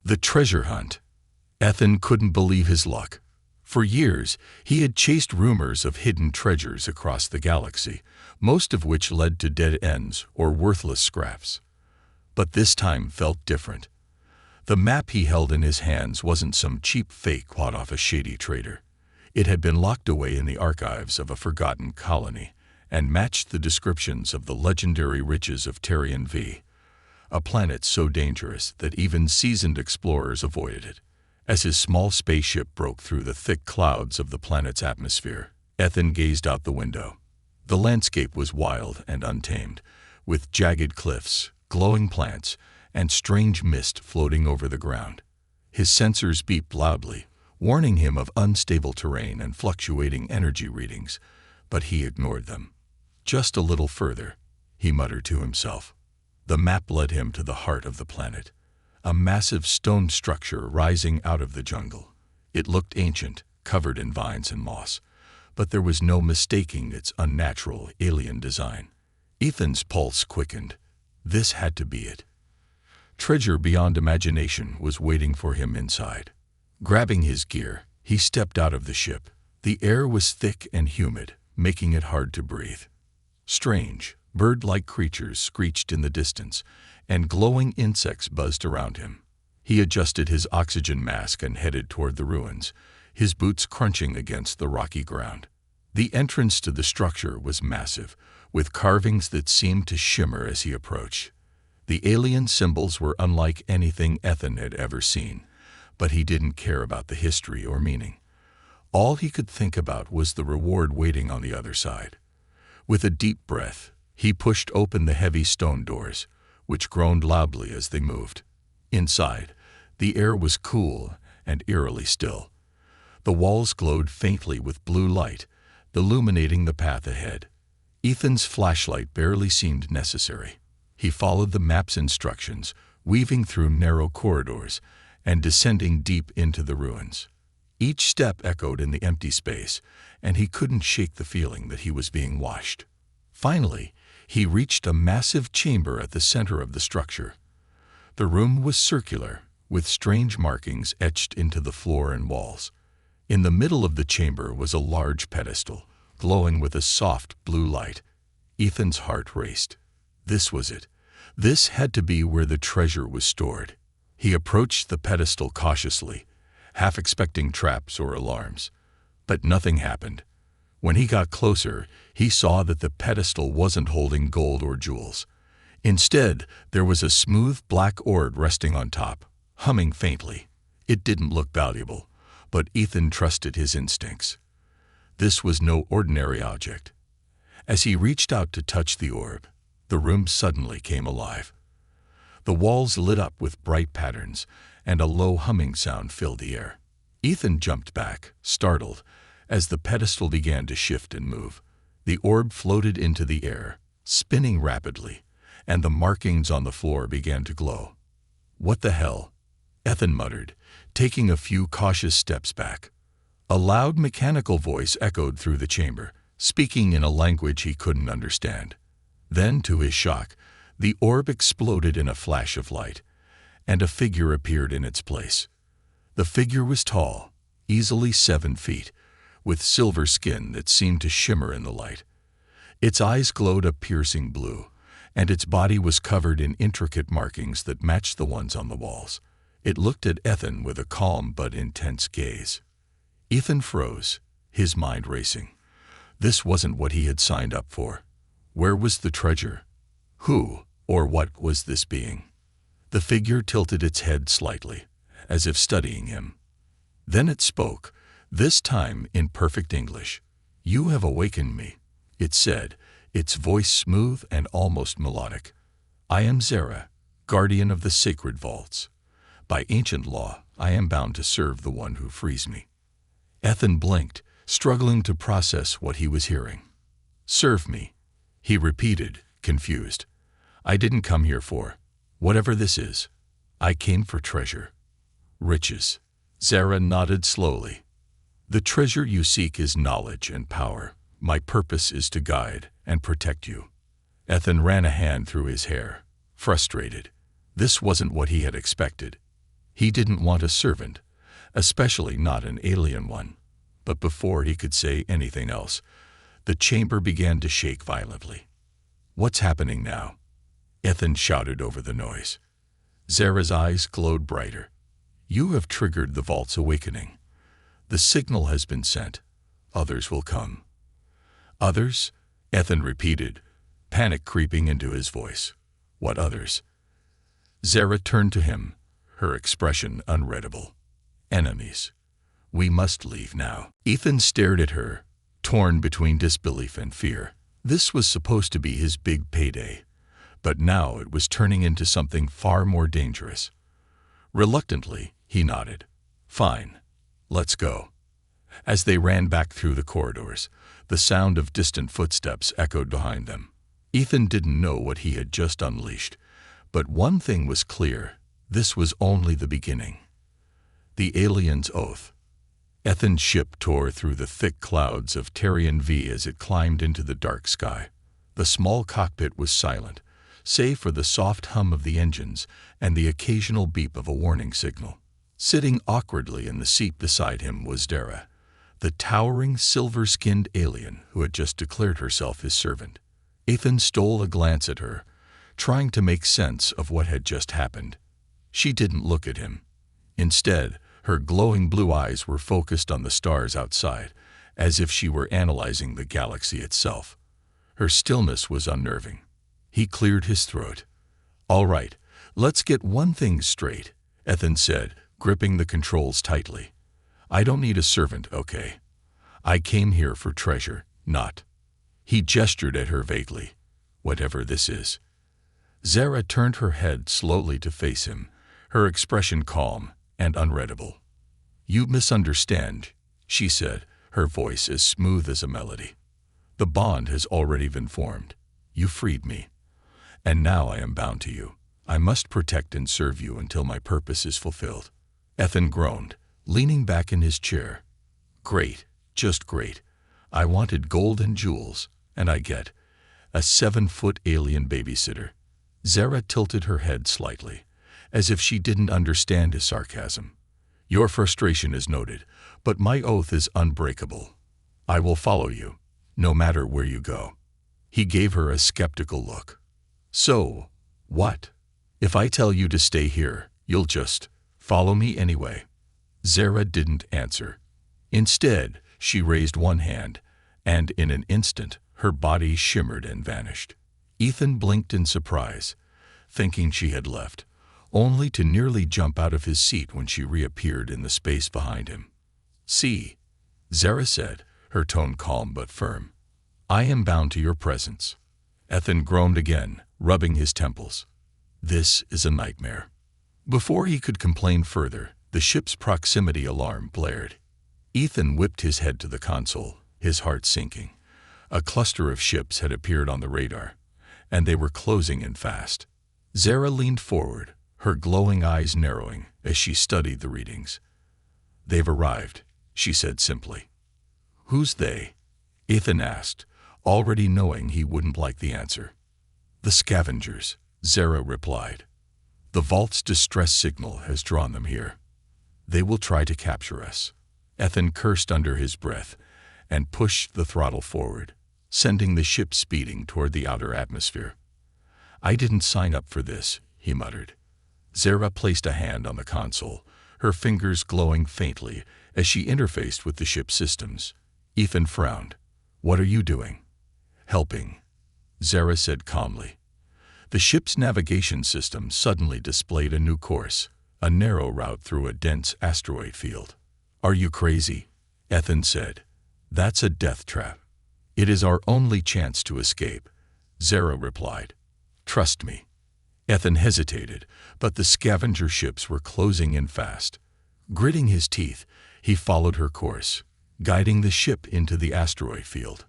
The treasure hunt. Ethan couldn't believe his luck. For years, he had chased rumors of hidden treasures across the galaxy, most of which led to dead ends or worthless scraps. But this time felt different. The map he held in his hands wasn't some cheap fake bought off a shady trader. It had been locked away in the archives of a forgotten colony and matched the descriptions of the legendary riches of Terrian V, a planet so dangerous that even seasoned explorers avoided it. As his small spaceship broke through the thick clouds of the planet's atmosphere, Ethan gazed out the window. The landscape was wild and untamed, with jagged cliffs, glowing plants, and strange mist floating over the ground. His sensors beeped loudly, warning him of unstable terrain and fluctuating energy readings, but he ignored them. Just a little further, he muttered to himself. The map led him to the heart of the planet, a massive stone structure rising out of the jungle. It looked ancient, covered in vines and moss, but there was no mistaking its unnatural, alien design. Ethan's pulse quickened. This had to be it. Treasure beyond imagination was waiting for him inside. Grabbing his gear, he stepped out of the ship. The air was thick and humid, making it hard to breathe. Strange, bird-like creatures screeched in the distance, and glowing insects buzzed around him. He adjusted his oxygen mask and headed toward the ruins, his boots crunching against the rocky ground. The entrance to the structure was massive, with carvings that seemed to shimmer as he approached. The alien symbols were unlike anything Ethan had ever seen, but he didn't care about the history or meaning. All he could think about was the reward waiting on the other side. With a deep breath, he pushed open the heavy stone doors, which groaned loudly as they moved. Inside, the air was cool and eerily still. The walls glowed faintly with blue light, illuminating the path ahead. Ethan's flashlight barely seemed necessary. He followed the map's instructions, weaving through narrow corridors and descending deep into the ruins. Each step echoed in the empty space, and he couldn't shake the feeling that he was being watched. Finally, he reached a massive chamber at the center of the structure. The room was circular, with strange markings etched into the floor and walls. In the middle of the chamber was a large pedestal, glowing with a soft blue light. Ethan's heart raced. This was it. This had to be where the treasure was stored. He approached the pedestal cautiously, half expecting traps or alarms. But nothing happened. When he got closer, he saw that the pedestal wasn't holding gold or jewels. Instead, there was a smooth black orb resting on top, humming faintly. It didn't look valuable, but Ethan trusted his instincts. This was no ordinary object. As he reached out to touch the orb, the room suddenly came alive. The walls lit up with bright patterns, and a low humming sound filled the air. Ethan jumped back, startled, as the pedestal began to shift and move. The orb floated into the air, spinning rapidly, and the markings on the floor began to glow. "What the hell?" Ethan muttered, taking a few cautious steps back. A loud mechanical voice echoed through the chamber, speaking in a language he couldn't understand. Then, to his shock, the orb exploded in a flash of light, and a figure appeared in its place. The figure was tall, easily 7 feet, with silver skin that seemed to shimmer in the light. Its eyes glowed a piercing blue, and its body was covered in intricate markings that matched the ones on the walls. It looked at Ethan with a calm but intense gaze. Ethan froze, his mind racing. This wasn't what he had signed up for. Where was the treasure? Who or what was this being? The figure tilted its head slightly, as if studying him. Then it spoke, this time in perfect English. "You have awakened me," it said, its voice smooth and almost melodic. "I am Zara, guardian of the sacred vaults. By ancient law, I am bound to serve the one who frees me." Ethan blinked, struggling to process what he was hearing. "Serve me," he repeated, confused. "I didn't come here for whatever this is. I came for treasure. Riches." Zara nodded slowly. "The treasure you seek is knowledge and power. My purpose is to guide and protect you." Ethan ran a hand through his hair, frustrated. This wasn't what he had expected. He didn't want a servant, especially not an alien one. But before he could say anything else, the chamber began to shake violently. "What's happening now?" Ethan shouted over the noise. Zara's eyes glowed brighter. "You have triggered the vault's awakening. The signal has been sent. Others will come." "Others?" Ethan repeated, panic creeping into his voice. "What others?" Zara turned to him, her expression unreadable. "Enemies. We must leave now." Ethan stared at her, torn between disbelief and fear. This was supposed to be his big payday, but now it was turning into something far more dangerous. Reluctantly, he nodded. "Fine. Let's go." As they ran back through the corridors, the sound of distant footsteps echoed behind them. Ethan didn't know what he had just unleashed, but one thing was clear: this was only the beginning. The alien's oath. Ethan's ship tore through the thick clouds of Terrian V as it climbed into the dark sky. The small cockpit was silent, save for the soft hum of the engines and the occasional beep of a warning signal. Sitting awkwardly in the seat beside him was Dara, the towering silver-skinned alien who had just declared herself his servant. Ethan stole a glance at her, trying to make sense of what had just happened. She didn't look at him. Instead, her glowing blue eyes were focused on the stars outside, as if she were analyzing the galaxy itself. Her stillness was unnerving. He cleared his throat. "All right, let's get one thing straight," Ethan said, gripping the controls tightly. "I don't need a servant, okay? I came here for treasure, not—" He gestured at her vaguely. "Whatever this is." Zara turned her head slowly to face him, her expression calm and unreadable. "You misunderstand," she said, her voice as smooth as a melody. "The bond has already been formed. You freed me. And now I am bound to you. I must protect and serve you until my purpose is fulfilled." Ethan groaned, leaning back in his chair. "Great, just great. I wanted gold and jewels, and I get a 7-foot alien babysitter." Zara tilted her head slightly, as if she didn't understand his sarcasm. "Your frustration is noted, but my oath is unbreakable. I will follow you, no matter where you go." He gave her a skeptical look. "So, what? If I tell you to stay here, you'll just follow me anyway?" Zara didn't answer. Instead, she raised one hand, and in an instant, her body shimmered and vanished. Ethan blinked in surprise, thinking she had left, only to nearly jump out of his seat when she reappeared in the space behind him. "See," Zara said, her tone calm but firm. "I am bound to your presence." Ethan groaned again, rubbing his temples. "This is a nightmare." Before he could complain further, the ship's proximity alarm blared. Ethan whipped his head to the console, his heart sinking. A cluster of ships had appeared on the radar, and they were closing in fast. Zara leaned forward, her glowing eyes narrowing as she studied the readings. "They've arrived," she said simply. "Who's they?" Ethan asked, already knowing he wouldn't like the answer. "The scavengers," Zara replied. "The vault's distress signal has drawn them here. They will try to capture us." Ethan cursed under his breath and pushed the throttle forward, sending the ship speeding toward the outer atmosphere. "I didn't sign up for this," he muttered. Zara placed a hand on the console, her fingers glowing faintly as she interfaced with the ship's systems. Ethan frowned. "What are you doing?" "Helping," Zara said calmly. The ship's navigation system suddenly displayed a new course, a narrow route through a dense asteroid field. "Are you crazy?" Ethan said. "That's a death trap." "It is our only chance to escape," Zara replied. "Trust me." Ethan hesitated, but the scavenger ships were closing in fast. Gritting his teeth, he followed her course, guiding the ship into the asteroid field.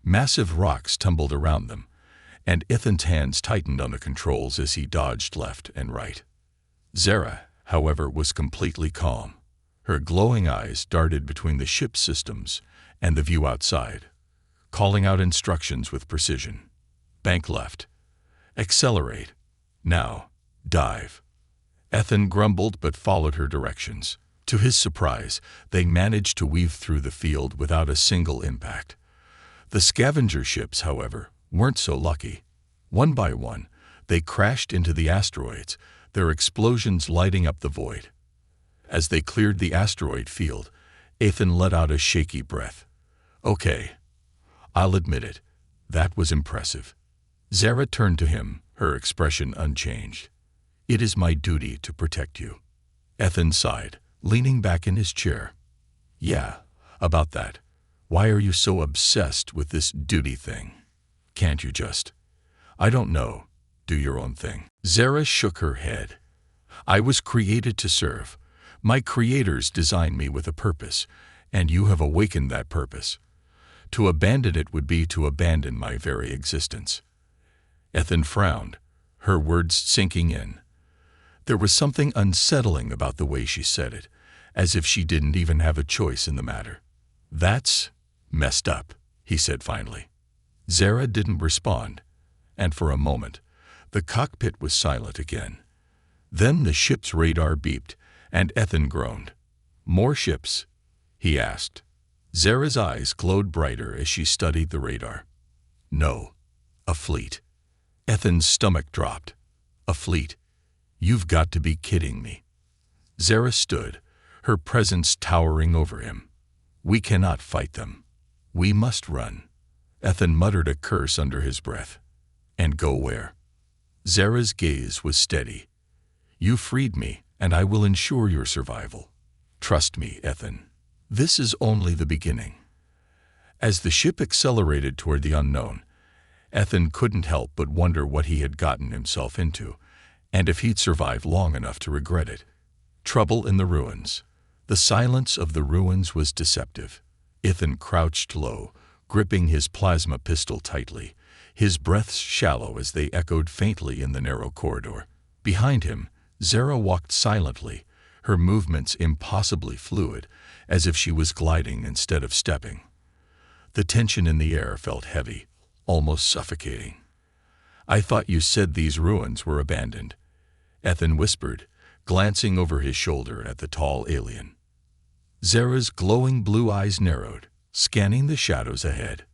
Massive rocks tumbled around them, and Ethan's hands tightened on the controls as he dodged left and right. Zara, however, was completely calm. Her glowing eyes darted between the ship's systems and the view outside, calling out instructions with precision. "Bank left. Accelerate. Now, dive." Ethan grumbled but followed her directions. To his surprise, they managed to weave through the field without a single impact. The scavenger ships, however, weren't so lucky. One by one, they crashed into the asteroids, their explosions lighting up the void. As they cleared the asteroid field, Ethan let out a shaky breath. Okay, I'll admit it, that was impressive. Zara turned to him, her expression unchanged. It is my duty to protect you. Ethan sighed, leaning back in his chair. Yeah, about that. Why are you so obsessed with this duty thing? Can't you just, I don't know, do your own thing? Zara shook her head. I was created to serve. My creators designed me with a purpose, and you have awakened that purpose. To abandon it would be to abandon my very existence. Ethan frowned, her words sinking in. There was something unsettling about the way she said it, as if she didn't even have a choice in the matter. That's messed up, he said finally. Zara didn't respond, and for a moment, the cockpit was silent again. Then the ship's radar beeped, and Ethan groaned. More ships? He asked. Zara's eyes glowed brighter as she studied the radar. No, a fleet. Ethan's stomach dropped. A fleet? You've got to be kidding me. Zara stood, her presence towering over him. We cannot fight them. We must run. Ethan muttered a curse under his breath. And go where? Zara's gaze was steady. You freed me, and I will ensure your survival. Trust me, Ethan. This is only the beginning. As the ship accelerated toward the unknown, Ethan couldn't help but wonder what he had gotten himself into, and if he'd survived long enough to regret it. Trouble in the ruins. The silence of the ruins was deceptive. Ethan crouched low, gripping his plasma pistol tightly, his breaths shallow as they echoed faintly in the narrow corridor. Behind him, Zara walked silently, her movements impossibly fluid, as if she was gliding instead of stepping. The tension in the air felt heavy, almost suffocating. I thought you said these ruins were abandoned, Ethan whispered, glancing over his shoulder at the tall alien. Zara's glowing blue eyes narrowed, scanning the shadows ahead.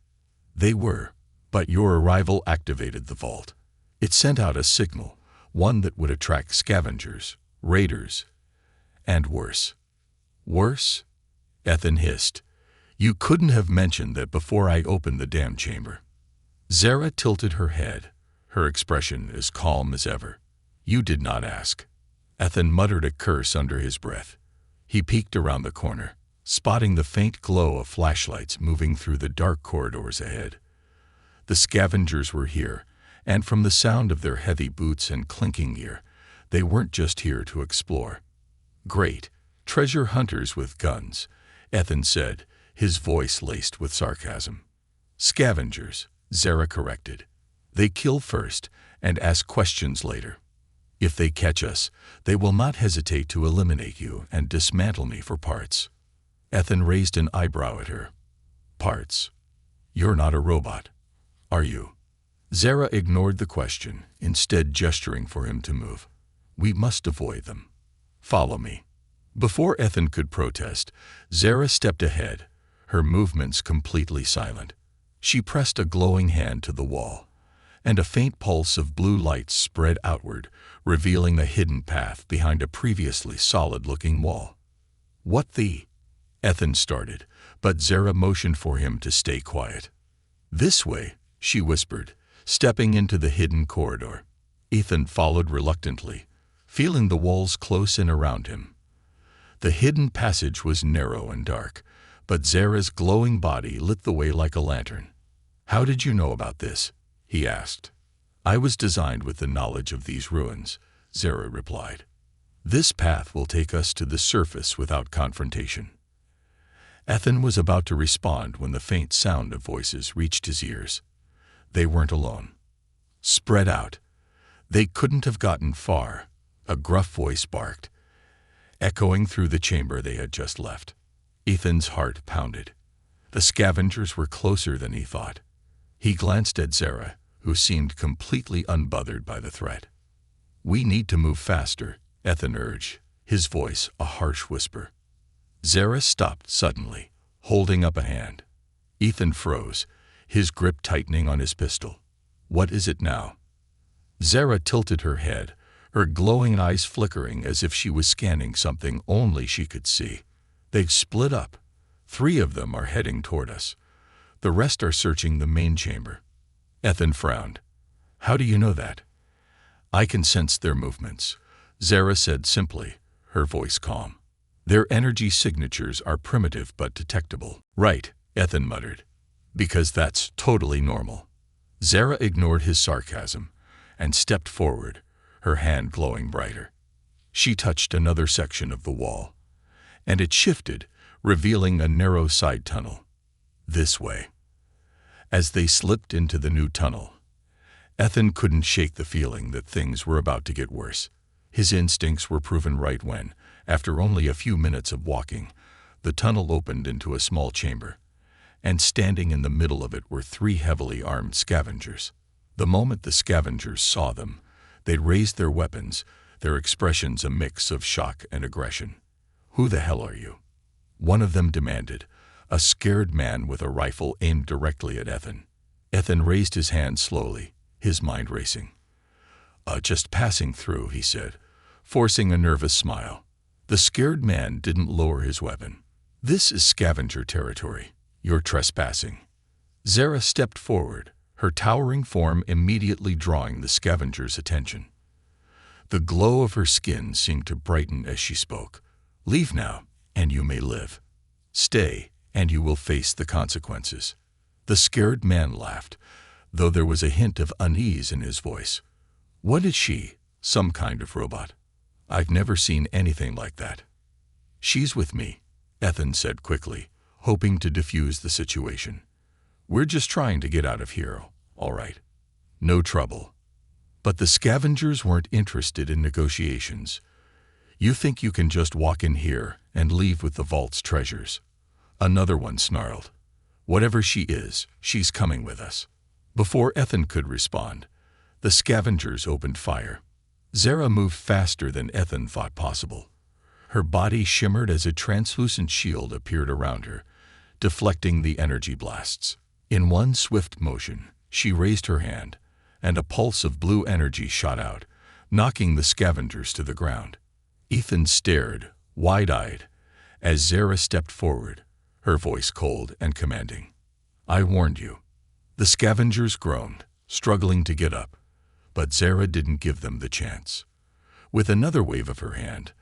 They were, but your arrival activated the vault. It sent out a signal, one that would attract scavengers, raiders, and worse. Worse? Ethan hissed. You couldn't have mentioned that before I opened the damn chamber. Zara tilted her head, her expression as calm as ever. You did not ask. Ethan muttered a curse under his breath. He peeked around the corner, spotting the faint glow of flashlights moving through the dark corridors ahead. The scavengers were here, and from the sound of their heavy boots and clinking gear, they weren't just here to explore. Great, treasure hunters with guns, Ethan said, his voice laced with sarcasm. Scavengers, Zara corrected. They kill first and ask questions later. If they catch us, they will not hesitate to eliminate you and dismantle me for parts. Ethan raised an eyebrow at her. Parts? You're not a robot, are you? Zara ignored the question, instead gesturing for him to move. We must avoid them. Follow me. Before Ethan could protest, Zara stepped ahead, her movements completely silent. She pressed a glowing hand to the wall, and a faint pulse of blue light spread outward, revealing the hidden path behind a previously solid-looking wall. What the? Ethan started, but Zara motioned for him to stay quiet. This way, she whispered, stepping into the hidden corridor. Ethan followed reluctantly, feeling the walls close in around him. The hidden passage was narrow and dark, but Zara's glowing body lit the way like a lantern. How did you know about this? He asked. I was designed with the knowledge of these ruins, Zara replied. This path will take us to the surface without confrontation. Ethan was about to respond when the faint sound of voices reached his ears. They weren't alone. Spread out. They couldn't have gotten far, a gruff voice barked, echoing through the chamber they had just left. Ethan's heart pounded. The scavengers were closer than he thought. He glanced at Zara, who seemed completely unbothered by the threat. We need to move faster, Ethan urged, his voice a harsh whisper. Zara stopped suddenly, holding up a hand. Ethan froze, his grip tightening on his pistol. What is it now? Zara tilted her head, her glowing eyes flickering as if she was scanning something only she could see. They've split up. 3 of them are heading toward us. The rest are searching the main chamber. Ethan frowned. How do you know that? I can sense their movements, Zara said simply, her voice calm. Their energy signatures are primitive but detectable. Right, Ethan muttered. Because that's totally normal. Zara ignored his sarcasm and stepped forward, her hand glowing brighter. She touched another section of the wall, and it shifted, revealing a narrow side tunnel. This way. As they slipped into the new tunnel, Ethan couldn't shake the feeling that things were about to get worse. His instincts were proven right when, after only a few minutes of walking, the tunnel opened into a small chamber, and standing in the middle of it were 3 heavily armed scavengers. The moment the scavengers saw them, they raised their weapons, their expressions a mix of shock and aggression. Who the hell are you? One of them demanded, a scared man with a rifle aimed directly at Ethan. Ethan raised his hand slowly, his mind racing. Just passing through, he said, forcing a nervous smile. The scared man didn't lower his weapon. This is scavenger territory. You're trespassing. Zara stepped forward, her towering form immediately drawing the scavenger's attention. The glow of her skin seemed to brighten as she spoke. Leave now, and you may live. Stay, and you will face the consequences. The scared man laughed, though there was a hint of unease in his voice. What is she? Some kind of robot? I've never seen anything like that. She's with me, Ethan said quickly, hoping to defuse the situation. We're just trying to get out of here, all right. No trouble. But the scavengers weren't interested in negotiations. You think you can just walk in here and leave with the vault's treasures? Another one snarled. Whatever she is, she's coming with us. Before Ethan could respond, the scavengers opened fire. Zara moved faster than Ethan thought possible. Her body shimmered as a translucent shield appeared around her, deflecting the energy blasts. In one swift motion, she raised her hand, and a pulse of blue energy shot out, knocking the scavengers to the ground. Ethan stared, wide-eyed, as Zara stepped forward, her voice cold and commanding. I warned you. The scavengers groaned, struggling to get up, but Zara didn't give them the chance. With another wave of her hand,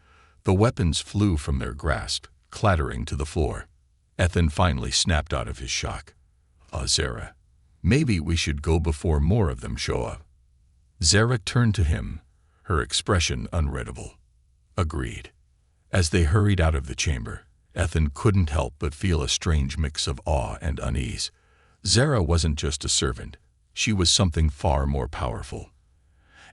the weapons flew from their grasp, clattering to the floor. Ethan finally snapped out of his shock. Zara, maybe we should go before more of them show up. Zara turned to him, her expression unreadable. Agreed. As they hurried out of the chamber, Ethan couldn't help but feel a strange mix of awe and unease. Zara wasn't just a servant, she was something far more powerful.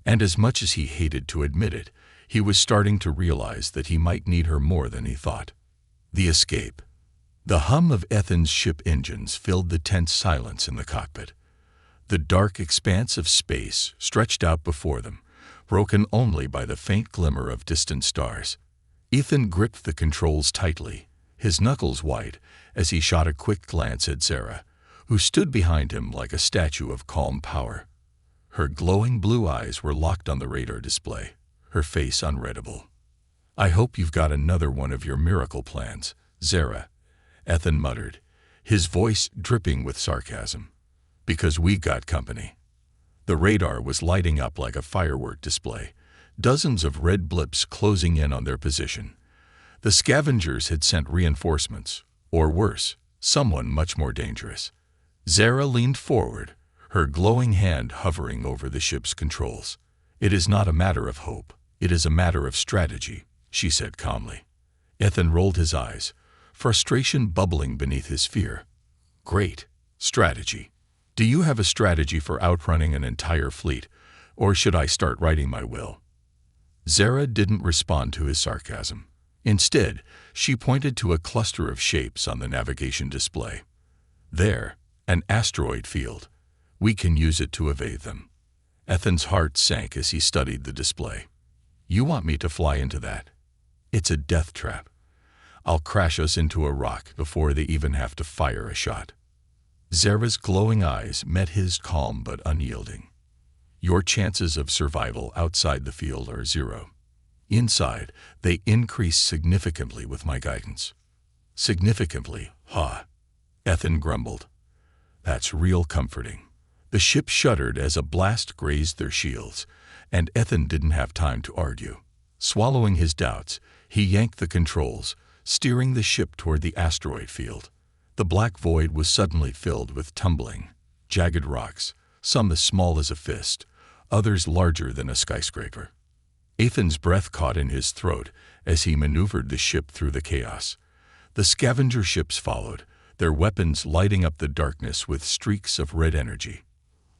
And as much as he hated to admit it, he was starting to realize that he might need her more than he thought. The escape. The hum of Ethan's ship engines filled the tense silence in the cockpit. The dark expanse of space stretched out before them, broken only by the faint glimmer of distant stars. Ethan gripped the controls tightly, his knuckles white, as he shot a quick glance at Zara, who stood behind him like a statue of calm power. Her glowing blue eyes were locked on the radar display, her face unreadable. I hope you've got another one of your miracle plans, Zara, Ethan muttered, his voice dripping with sarcasm. Because we got company. The radar was lighting up like a firework display, dozens of red blips closing in on their position. The scavengers had sent reinforcements, or worse, someone much more dangerous. Zara leaned forward, her glowing hand hovering over the ship's controls. It is not a matter of hope, it is a matter of strategy, she said calmly. Ethan rolled his eyes, frustration bubbling beneath his fear. Great. Strategy. Do you have a strategy for outrunning an entire fleet, or should I start writing my will? Zara didn't respond to his sarcasm. Instead, she pointed to a cluster of shapes on the navigation display. There, an asteroid field. We can use it to evade them. Ethan's heart sank as he studied the display. You want me to fly into that? It's a death trap. I'll crash us into a rock before they even have to fire a shot. Zara's glowing eyes met his calm but unyielding. Your chances of survival outside the field are 0. Inside, they increase significantly with my guidance. Significantly, huh? Ethan grumbled. That's real comforting. The ship shuddered as a blast grazed their shields, and Ethan didn't have time to argue. Swallowing his doubts, he yanked the controls, steering the ship toward the asteroid field. The black void was suddenly filled with tumbling, jagged rocks, some as small as a fist, others larger than a skyscraper. Ethan's breath caught in his throat as he maneuvered the ship through the chaos. The scavenger ships followed, their weapons lighting up the darkness with streaks of red energy.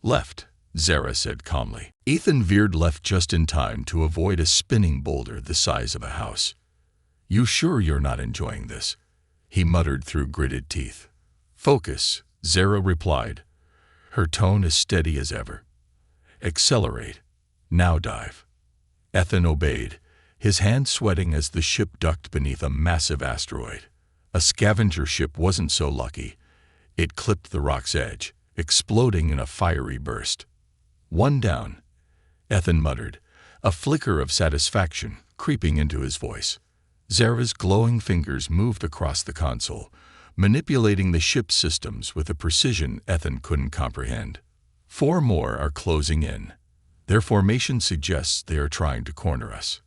Left, Zara said calmly. Ethan veered left just in time to avoid a spinning boulder the size of a house. You sure you're not enjoying this? He muttered through gritted teeth. Focus, Zara replied, her tone as steady as ever. Accelerate. Now dive. Ethan obeyed, his hands sweating as the ship ducked beneath a massive asteroid. A scavenger ship wasn't so lucky. It clipped the rock's edge, exploding in a fiery burst. One down, Ethan muttered, a flicker of satisfaction creeping into his voice. Zara's glowing fingers moved across the console, manipulating the ship's systems with a precision Ethan couldn't comprehend. 4 more are closing in. Their formation suggests they are trying to corner us.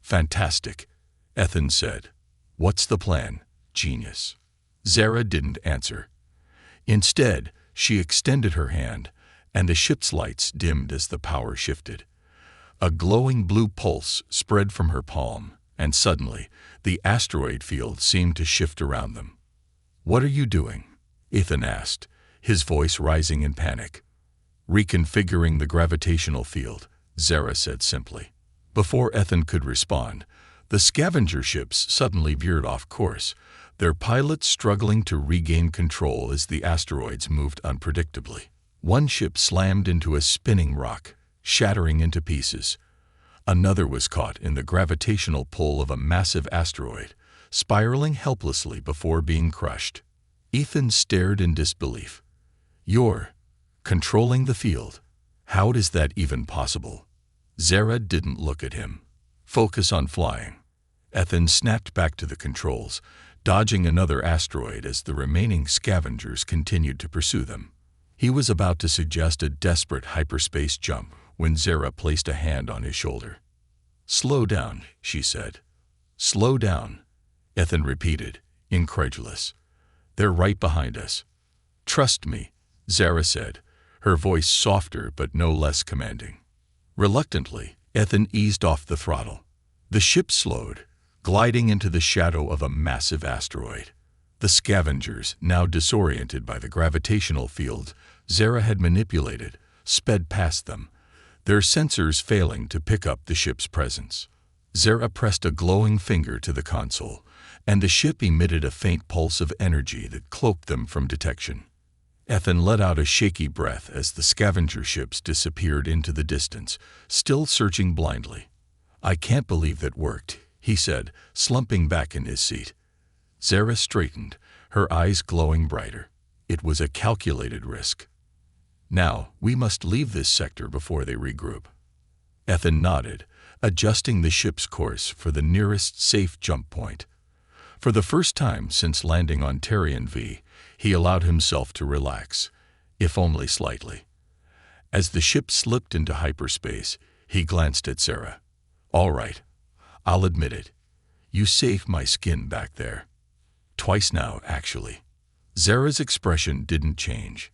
Fantastic, Ethan said. What's the plan, genius? Zara didn't answer. Instead, she extended her hand, and the ship's lights dimmed as the power shifted. A glowing blue pulse spread from her palm, and suddenly, the asteroid field seemed to shift around them. What are you doing? Ethan asked, his voice rising in panic. Reconfiguring the gravitational field, Zara said simply. Before Ethan could respond, the scavenger ships suddenly veered off course, their pilots struggling to regain control as the asteroids moved unpredictably. One ship slammed into a spinning rock, shattering into pieces. Another was caught in the gravitational pull of a massive asteroid, spiraling helplessly before being crushed. Ethan stared in disbelief. You're controlling the field. How is that even possible? Zara didn't look at him. Focus on flying. Ethan snapped back to the controls, dodging another asteroid as the remaining scavengers continued to pursue them. He was about to suggest a desperate hyperspace jump when Zara placed a hand on his shoulder. Slow down, she said. Slow down, Ethan repeated, incredulous. They're right behind us. Trust me, Zara said, her voice softer but no less commanding. Reluctantly, Ethan eased off the throttle. The ship slowed, gliding into the shadow of a massive asteroid. The scavengers, now disoriented by the gravitational field Zara had manipulated, sped past them, their sensors failing to pick up the ship's presence. Zara pressed a glowing finger to the console, and the ship emitted a faint pulse of energy that cloaked them from detection. Ethan let out a shaky breath as the scavenger ships disappeared into the distance, still searching blindly. I can't believe that worked, he said, slumping back in his seat. Zara straightened, her eyes glowing brighter. It was a calculated risk. Now, we must leave this sector before they regroup. Ethan nodded, adjusting the ship's course for the nearest safe jump point. For the first time since landing on Terrian V, he allowed himself to relax, if only slightly. As the ship slipped into hyperspace, he glanced at Zara. All right, I'll admit it. You saved my skin back there. Twice now, actually. Zara's expression didn't change.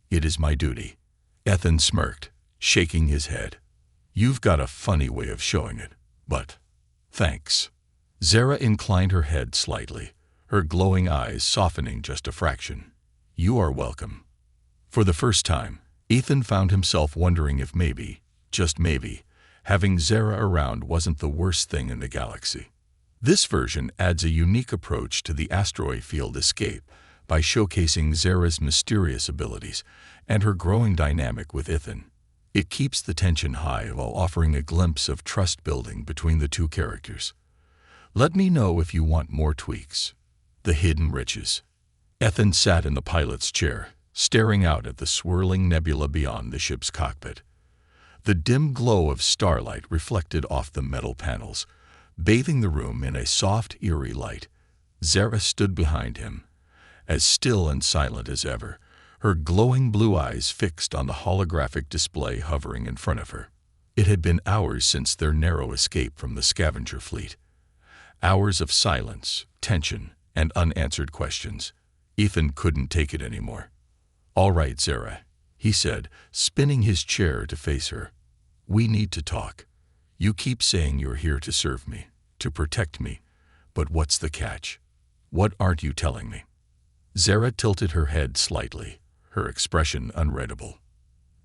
It is my duty. Ethan smirked, shaking his head. You've got a funny way of showing it, but thanks. Zara inclined her head slightly, her glowing eyes softening just a fraction. You are welcome. For the first time, Ethan found himself wondering if maybe, just maybe, having Zara around wasn't the worst thing in the galaxy. This version adds a unique approach to the asteroid field escape by showcasing Zara's mysterious abilities and her growing dynamic with Ethan. It keeps the tension high while offering a glimpse of trust building between the two characters. Let me know if you want more tweaks. The hidden riches. Ethan sat in the pilot's chair, staring out at the swirling nebula beyond the ship's cockpit. The dim glow of starlight reflected off the metal panels, bathing the room in a soft, eerie light. Zara stood behind him, as still and silent as ever, her glowing blue eyes fixed on the holographic display hovering in front of her. It had been hours since their narrow escape from the scavenger fleet. Hours of silence, tension, and unanswered questions. Ethan couldn't take it anymore. "All right, Zara," he said, spinning his chair to face her. "We need to talk. You keep saying you're here to serve me, to protect me, but what's the catch? What aren't you telling me?" Zara tilted her head slightly, her expression unreadable.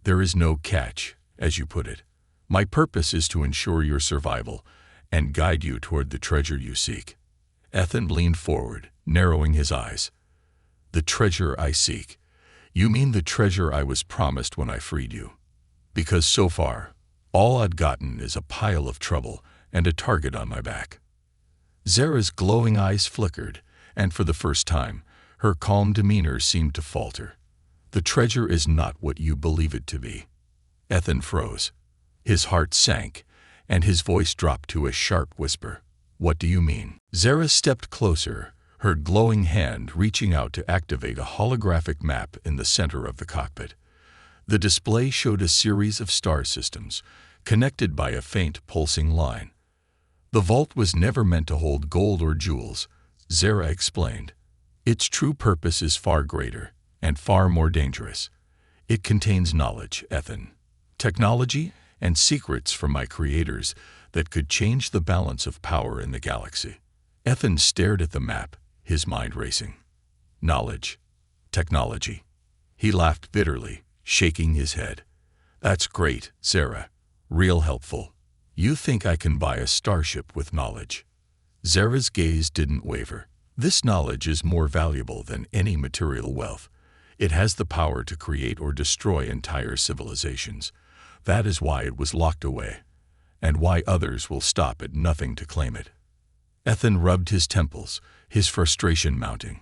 "There is no catch, as you put it. My purpose is to ensure your survival and guide you toward the treasure you seek." Ethan leaned forward, narrowing his eyes. "The treasure I seek? You mean the treasure I was promised when I freed you? Because so far, all I'd gotten is a pile of trouble and a target on my back." Zara's glowing eyes flickered, and for the first time, her calm demeanor seemed to falter. "The treasure is not what you believe it to be." Ethan froze. His heart sank, and his voice dropped to a sharp whisper. "What do you mean?" Zara stepped closer, her glowing hand reaching out to activate a holographic map in the center of the cockpit. The display showed a series of star systems, connected by a faint pulsing line. "The vault was never meant to hold gold or jewels," Zara explained. "Its true purpose is far greater and far more dangerous. It contains knowledge, Ethan, technology, and secrets from my creators that could change the balance of power in the galaxy." Ethan stared at the map, his mind racing. Knowledge. Technology. He laughed bitterly, shaking his head. "That's great, Zara. Real helpful. You think I can buy a starship with knowledge?" Zara's gaze didn't waver. "This knowledge is more valuable than any material wealth. It has the power to create or destroy entire civilizations. That is why it was locked away, and why others will stop at nothing to claim it." Ethan rubbed his temples, his frustration mounting.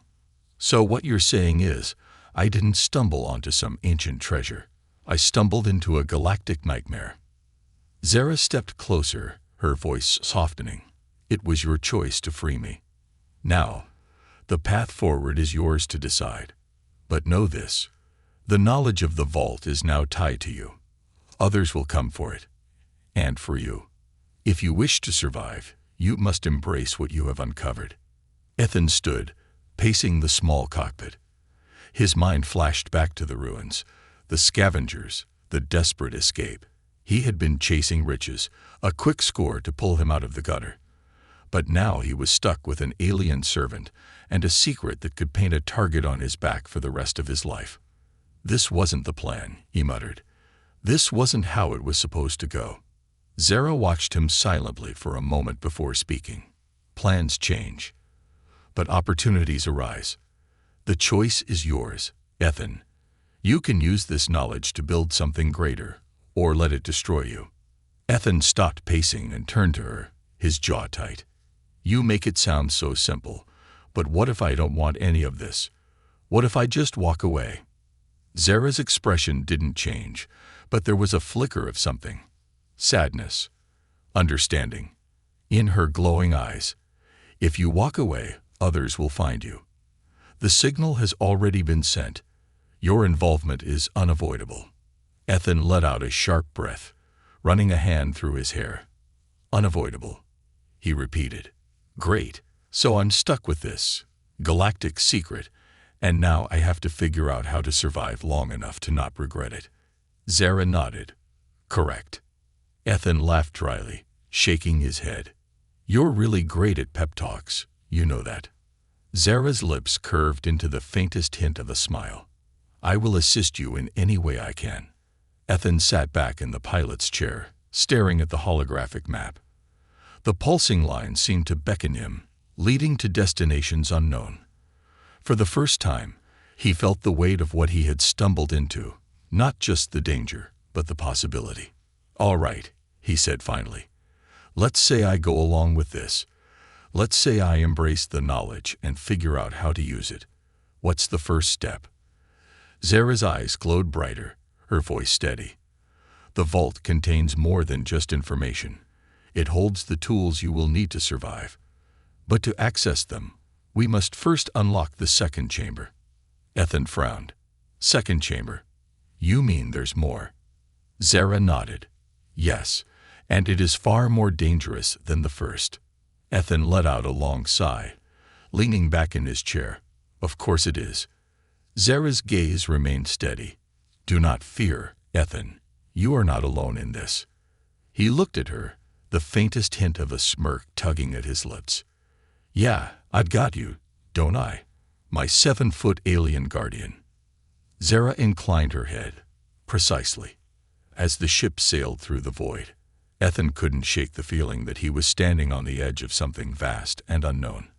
"So what you're saying is, I didn't stumble onto some ancient treasure. I stumbled into a galactic nightmare." Zara stepped closer, her voice softening. "It was your choice to free me. Now, the path forward is yours to decide. But know this, the knowledge of the vault is now tied to you. Others will come for it, and for you. If you wish to survive, you must embrace what you have uncovered." Ethan stood, pacing the small cockpit. His mind flashed back to the ruins, the scavengers, the desperate escape. He had been chasing riches, a quick score to pull him out of the gutter. But now he was stuck with an alien servant and a secret that could paint a target on his back for the rest of his life. "This wasn't the plan," he muttered. "This wasn't how it was supposed to go." Zara watched him silently for a moment before speaking. "Plans change, but opportunities arise. The choice is yours, Ethan. You can use this knowledge to build something greater, or let it destroy you." Ethan stopped pacing and turned to her, his jaw tight. "You make it sound so simple, but what if I don't want any of this? What if I just walk away?" Zara's expression didn't change, but there was a flicker of something. Sadness. Understanding. In her glowing eyes. "If you walk away, others will find you. The signal has already been sent. Your involvement is unavoidable." Ethan let out a sharp breath, running a hand through his hair. "Unavoidable," he repeated. "Great. So I'm stuck with this galactic secret, and now I have to figure out how to survive long enough to not regret it." Zara nodded. "Correct." Ethan laughed dryly, shaking his head. "You're really great at pep talks, you know that." Zara's lips curved into the faintest hint of a smile. "I will assist you in any way I can." Ethan sat back in the pilot's chair, staring at the holographic map. The pulsing line seemed to beckon him, leading to destinations unknown. For the first time, he felt the weight of what he had stumbled into, not just the danger, but the possibility. "All right," he said finally. "Let's say I go along with this. Let's say I embrace the knowledge and figure out how to use it. What's the first step?" Zara's eyes glowed brighter, her voice steady. "The vault contains more than just information. It holds the tools you will need to survive. But to access them, we must first unlock the second chamber." Ethan frowned. "Second chamber? You mean there's more?" Zara nodded. "Yes, and it is far more dangerous than the first." Ethan let out a long sigh, leaning back in his chair. "Of course it is." Zara's gaze remained steady. "Do not fear, Ethan. You are not alone in this." He looked at her, the faintest hint of a smirk tugging at his lips. "Yeah, I've got you, don't I? My 7-foot alien guardian." Zara inclined her head. "Precisely." As the ship sailed through the void, Ethan couldn't shake the feeling that he was standing on the edge of something vast and unknown.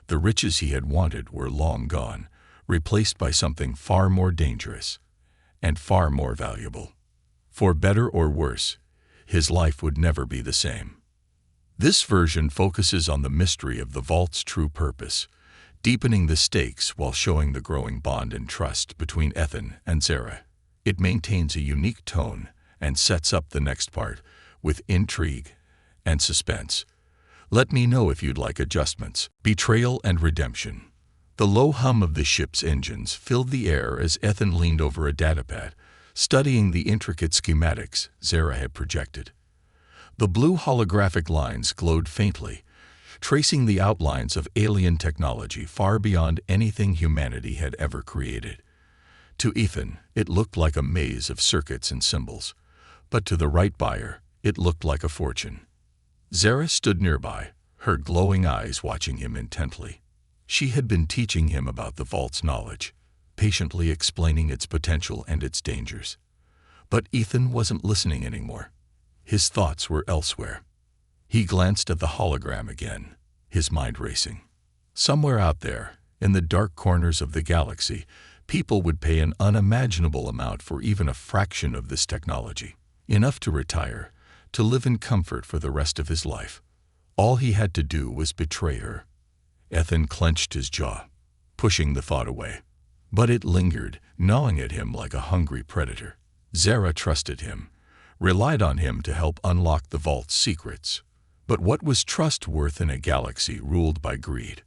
The riches he had wanted were long gone, replaced by something far more dangerous and far more valuable. For better or worse, his life would never be the same. This version focuses on the mystery of the vault's true purpose, deepening the stakes while showing the growing bond and trust between Ethan and Zara. It maintains a unique tone and sets up the next part with intrigue and suspense. Let me know if you'd like adjustments. Betrayal and redemption. The low hum of the ship's engines filled the air as Ethan leaned over a datapad, studying the intricate schematics Zara had projected. The blue holographic lines glowed faintly, tracing the outlines of alien technology far beyond anything humanity had ever created. To Ethan, it looked like a maze of circuits and symbols, but to the right buyer, it looked like a fortune. Zara stood nearby, her glowing eyes watching him intently. She had been teaching him about the vault's knowledge, patiently explaining its potential and its dangers. But Ethan wasn't listening anymore. His thoughts were elsewhere. He glanced at the hologram again, his mind racing. Somewhere out there, in the dark corners of the galaxy, people would pay an unimaginable amount for even a fraction of this technology. Enough to retire, to live in comfort for the rest of his life. All he had to do was betray her. Ethan clenched his jaw, pushing the thought away. But it lingered, gnawing at him like a hungry predator. Zara trusted him, relied on him to help unlock the vault's secrets. But what was trust worth in a galaxy ruled by greed?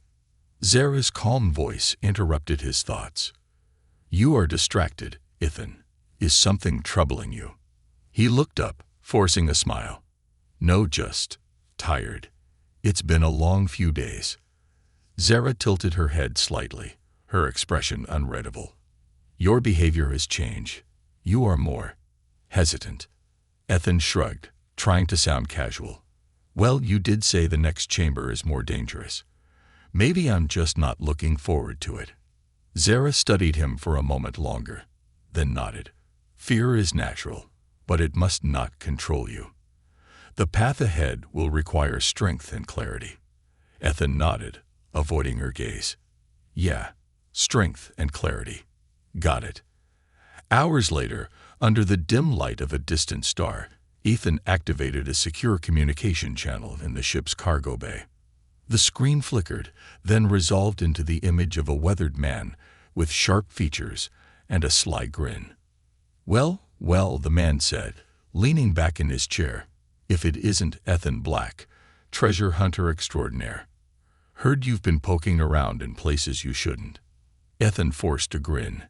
Zara's calm voice interrupted his thoughts. "You are distracted, Ethan. Is something troubling you?" He looked up, forcing a smile. "No, just tired. It's been a long few days." Zara tilted her head slightly, her expression unreadable. "Your behavior has changed. You are more hesitant." Ethan shrugged, trying to sound casual. "Well, you did say the next chamber is more dangerous. Maybe I'm just not looking forward to it." Zara studied him for a moment longer, then nodded. "Fear is natural, but it must not control you. The path ahead will require strength and clarity." Ethan nodded, avoiding her gaze. "Yeah, strength and clarity. Got it." Hours later, under the dim light of a distant star, Ethan activated a secure communication channel in the ship's cargo bay. The screen flickered, then resolved into the image of a weathered man with sharp features and a sly grin. "Well, well," the man said, leaning back in his chair. "If it isn't Ethan Black, treasure hunter extraordinaire. Heard you've been poking around in places you shouldn't." Ethan forced a grin.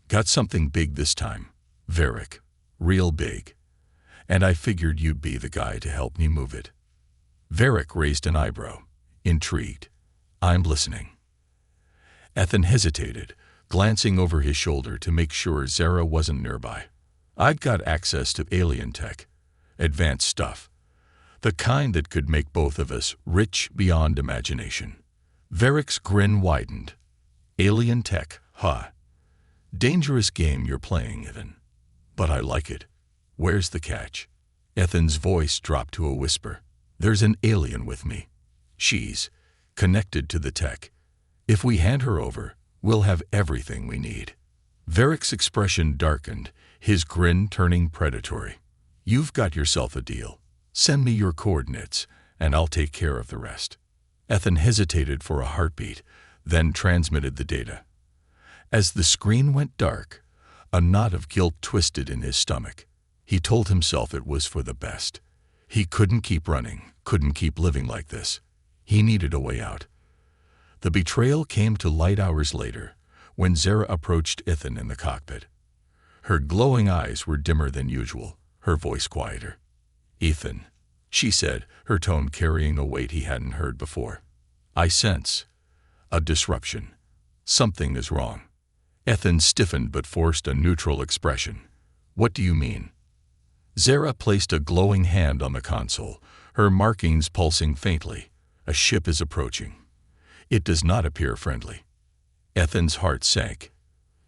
"Got something big this time, Varric. Real big. And I figured you'd be the guy to help me move it." Varric raised an eyebrow, intrigued. "I'm listening." Ethan hesitated, glancing over his shoulder to make sure Zara wasn't nearby. "I've got access to alien tech, advanced stuff. The kind that could make both of us rich beyond imagination." Varric's grin widened. "Alien tech, huh? Dangerous game you're playing, Ethan. But I like it. Where's the catch?" Ethan's voice dropped to a whisper. "There's an alien with me. She's connected to the tech. If we hand her over, we'll have everything we need." Varric's expression darkened, his grin turning predatory. "You've got yourself a deal. Send me your coordinates, and I'll take care of the rest." Ethan hesitated for a heartbeat, then transmitted the data. As the screen went dark, a knot of guilt twisted in his stomach. He told himself it was for the best. He couldn't keep running, couldn't keep living like this. He needed a way out. The betrayal came to light hours later, when Zara approached Ethan in the cockpit. Her glowing eyes were dimmer than usual, her voice quieter. "Ethan," she said, her tone carrying a weight he hadn't heard before. "I sense a disruption. Something is wrong." Ethan stiffened but forced a neutral expression. "What do you mean?" Zara placed a glowing hand on the console, her markings pulsing faintly. "A ship is approaching. It does not appear friendly." Ethan's heart sank.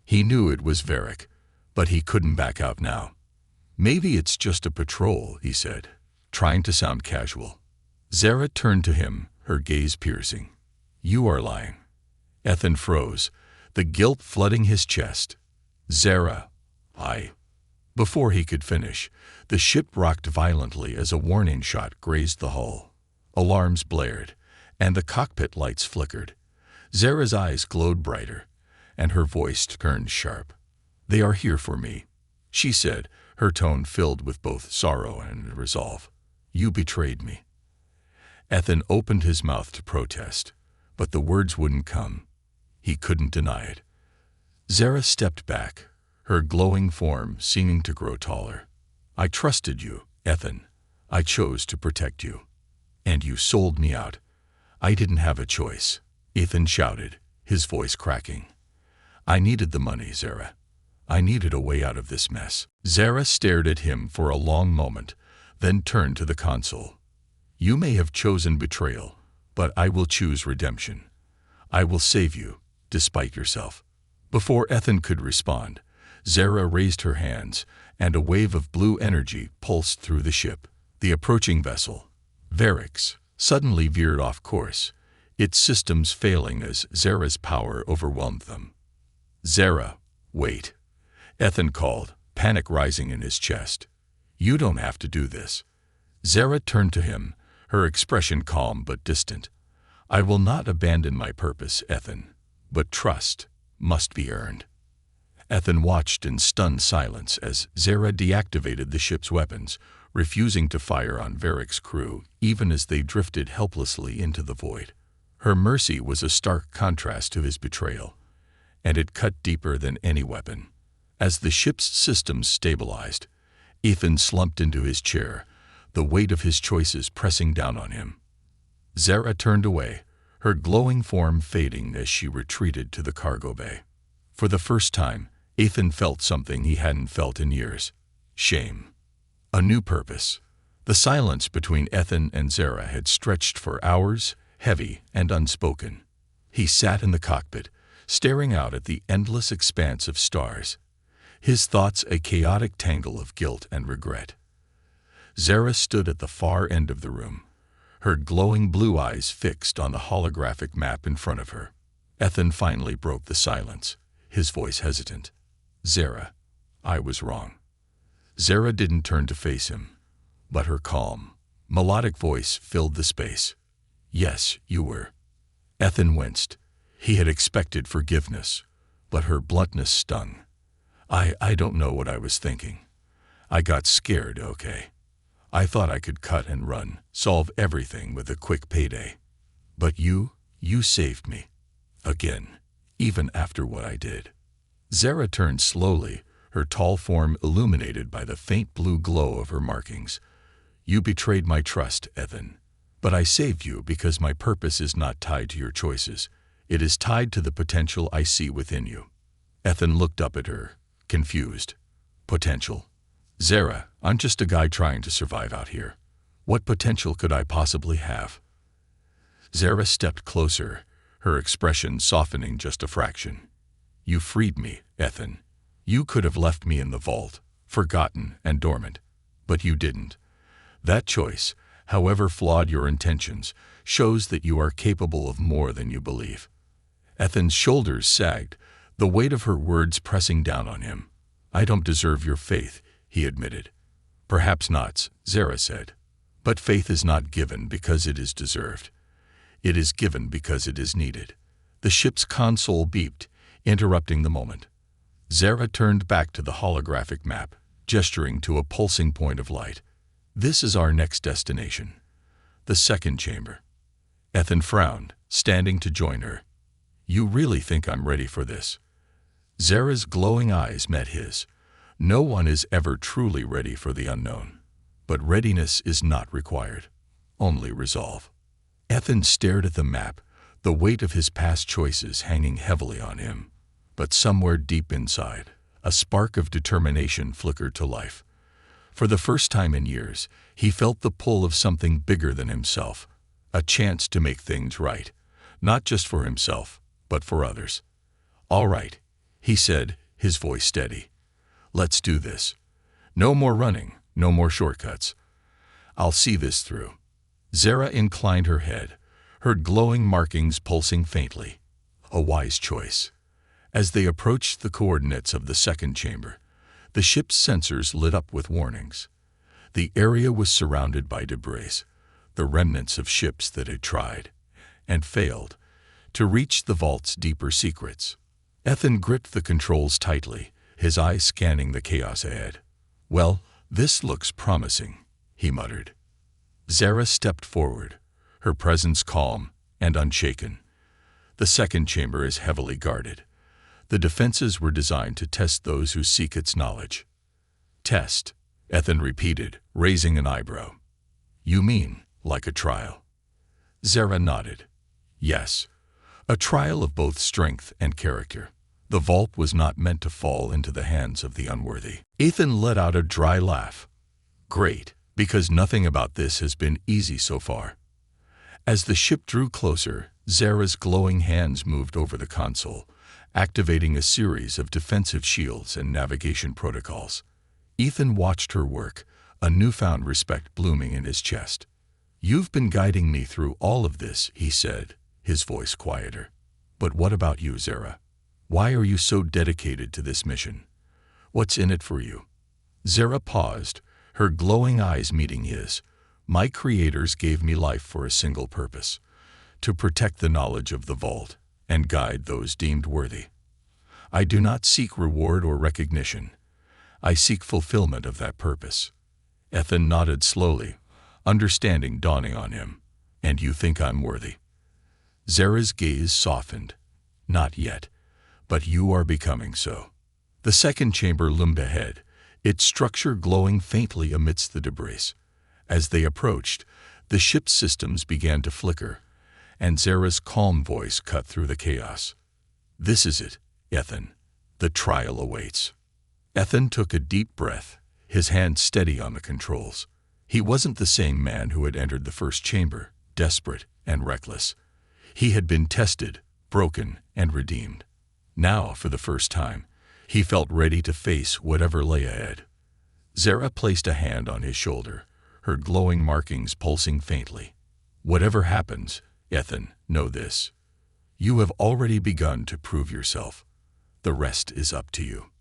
He knew it was Varric, but he couldn't back out now. "Maybe it's just a patrol," he said, trying to sound casual. Zara turned to him, her gaze piercing. "You are lying." Ethan froze, the guilt flooding his chest. "Zara, I—" Before he could finish, the ship rocked violently as a warning shot grazed the hull. Alarms blared, and the cockpit lights flickered. Zara's eyes glowed brighter, and her voice turned sharp. "They are here for me," she said, her tone filled with both sorrow and resolve. "You betrayed me." Ethan opened his mouth to protest, but the words wouldn't come. He couldn't deny it. Zara stepped back, her glowing form seeming to grow taller. "I trusted you, Ethan. I chose to protect you. And you sold me out. I didn't have a choice," Ethan shouted, his voice cracking. "I needed the money, Zara. I needed a way out of this mess." Zara stared at him for a long moment, then turned to the console. "You may have chosen betrayal, but I will choose redemption. I will save you, despite yourself." Before Ethan could respond, Zara raised her hands, and a wave of blue energy pulsed through the ship. The approaching vessel, Varric's, suddenly veered off course, its systems failing as Zara's power overwhelmed them. "Zara, wait," Ethan called, panic rising in his chest. "You don't have to do this." Zara turned to him, her expression calm but distant. "I will not abandon my purpose, Ethan, but trust must be earned." Ethan watched in stunned silence as Zara deactivated the ship's weapons, refusing to fire on Varric's crew even as they drifted helplessly into the void. Her mercy was a stark contrast to his betrayal, and it cut deeper than any weapon. As the ship's systems stabilized, Ethan slumped into his chair, the weight of his choices pressing down on him. Zara turned away, her glowing form fading as she retreated to the cargo bay. For the first time, Ethan felt something he hadn't felt in years: shame. A new purpose. The silence between Ethan and Zara had stretched for hours, heavy and unspoken. He sat in the cockpit, staring out at the endless expanse of stars, his thoughts a chaotic tangle of guilt and regret. Zara stood at the far end of the room, her glowing blue eyes fixed on the holographic map in front of her. Ethan finally broke the silence, his voice hesitant. "Zara, I was wrong." Zara didn't turn to face him, but her calm, melodic voice filled the space. "Yes, you were." Ethan winced. He had expected forgiveness, but her bluntness stung. I don't know what I was thinking. I got scared, okay? I thought I could cut and run, solve everything with a quick payday. But you saved me. Again, even after what I did." Zara turned slowly, her tall form illuminated by the faint blue glow of her markings. "You betrayed my trust, Ethan. But I saved you because my purpose is not tied to your choices. It is tied to the potential I see within you." Ethan looked up at her, confused. "Potential? Zara, I'm just a guy trying to survive out here. What potential could I possibly have?" Zara stepped closer, her expression softening just a fraction. "You freed me, Ethan. You could have left me in the vault, forgotten and dormant. But you didn't. That choice, however flawed your intentions, shows that you are capable of more than you believe." Ethan's shoulders sagged, the weight of her words pressing down on him. "I don't deserve your faith," he admitted. "Perhaps not," Zara said. "But faith is not given because it is deserved. It is given because it is needed." The ship's console beeped, interrupting the moment. Zara turned back to the holographic map, gesturing to a pulsing point of light. "This is our next destination. The second chamber." Ethan frowned, standing to join her. "You really think I'm ready for this?" Zara's glowing eyes met his. No one is ever truly ready for the unknown. But readiness is not required, only resolve. Ethan stared at the map, the weight of his past choices hanging heavily on him. But somewhere deep inside, a spark of determination flickered to life. For the first time in years, he felt the pull of something bigger than himself, a chance to make things right, not just for himself, but for others. "All right," he said, his voice steady. "Let's do this. No more running, no more shortcuts. I'll see this through." Zara inclined her head, her glowing markings pulsing faintly. A wise choice. As they approached the coordinates of the second chamber, the ship's sensors lit up with warnings. The area was surrounded by debris, the remnants of ships that had tried, and failed, to reach the vault's deeper secrets. Ethan gripped the controls tightly, his eyes scanning the chaos ahead. "Well, this looks promising," he muttered. Zara stepped forward, her presence calm and unshaken. "The second chamber is heavily guarded. The defenses were designed to test those who seek its knowledge." "Test," Ethan repeated, raising an eyebrow. "You mean like a trial?" Zara nodded. "Yes, a trial of both strength and character. The vault was not meant to fall into the hands of the unworthy." Ethan let out a dry laugh. "Great, because nothing about this has been easy so far." As the ship drew closer, Zara's glowing hands moved over the console, activating a series of defensive shields and navigation protocols. Ethan watched her work, a newfound respect blooming in his chest. "You've been guiding me through all of this," he said, his voice quieter. "But what about you, Zara? Why are you so dedicated to this mission? What's in it for you?" Zara paused, her glowing eyes meeting his. "My creators gave me life for a single purpose: to protect the knowledge of the vault and guide those deemed worthy. I do not seek reward or recognition. I seek fulfillment of that purpose." Ethan nodded slowly, understanding dawning on him. "And you think I'm worthy?" Zara's gaze softened. "Not yet, but you are becoming so." The second chamber loomed ahead, its structure glowing faintly amidst the debris. As they approached, the ship's systems began to flicker, and Zara's calm voice cut through the chaos. "This is it, Ethan. The trial awaits." Ethan took a deep breath, his hand steady on the controls. He wasn't the same man who had entered the first chamber, desperate and reckless. He had been tested, broken, and redeemed. Now, for the first time, he felt ready to face whatever lay ahead. Zara placed a hand on his shoulder, her glowing markings pulsing faintly. "Whatever happens, Ethan, know this. You have already begun to prove yourself. The rest is up to you."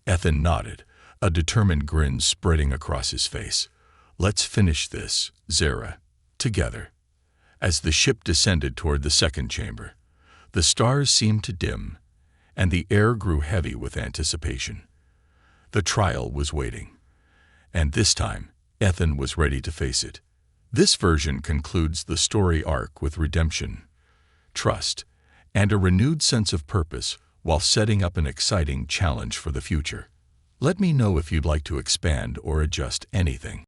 Ethan nodded, a determined grin spreading across his face. "Let's finish this, Zara, together." As the ship descended toward the second chamber, the stars seemed to dim, and the air grew heavy with anticipation. The trial was waiting, and this time, Ethan was ready to face it. This version concludes the story arc with redemption, trust, and a renewed sense of purpose while setting up an exciting challenge for the future. Let me know if you'd like to expand or adjust anything.